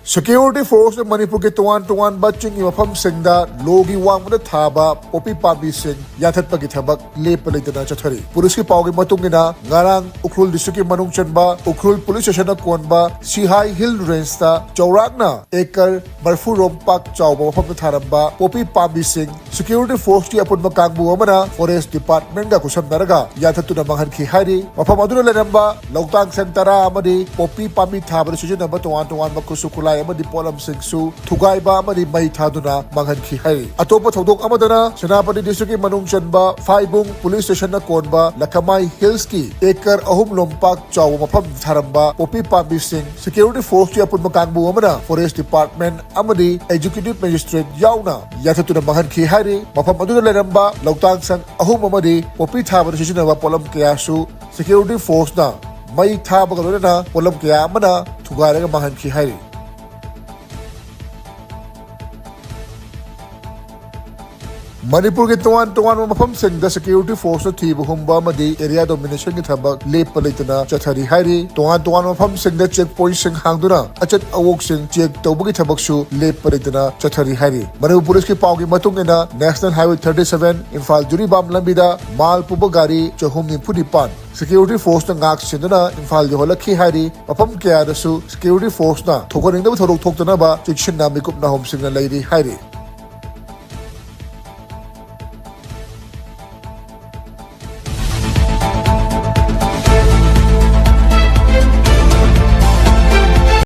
Security Force Manipur ke tuan batching mafam singda logi wangmada thaba popi pabi sing yathat pagi thabak lepalitana chathari police ki pawgi matungina ngarang ukrul district manung chanba ukrul police station konba Sihai Hill Range ta chaurakna ekar barfu rompak chawba mafam tharamba popi pabi sing Security Force ki apunma kangbu amana Forest Department ga kusam naraga yathatuna manghan ki hari mafam aduna leramba lautang sentara amadi popi pabi thaba sujina tuan ba kusukulai amadi polam singsu thugaiba amadi mai thaduna manghan ki hai atopa thodok amadana Senapati district manung chanba Faibung police station na konba Lakamai Hills ki ekar ahum lompak chaw mafam tharamba popi pabi sing Security Force ki apun makangbu amana Forest Department amadi Executive Magistrate yauna yathatuna manghan ki hari mafam aduna leramba lautang sang ahum amadi popi thaba sijina polam kayasu Security Force na mai thaba galona polam kaya amana thugaraga manghan ki hari Manipur ke tuan mafam sing the Security Force na thiba humba madi area domination ki thabak lepalitana chathari hari tuan mafam sing the checkpoint sing hangduna achat awok sing check tawbagi thabak su lepalitana chathari hari Manipur police ki pawgi matungina National Highway 37 Imphal Juribam lambida mal puba gari chahum nipudipan Security Force na ngak sinduna Imphal yoholakhi hari mafam kaya dasu Security Force na thokaringda thodok thoktana ba chikshin na mikup na hom sing na lairi hari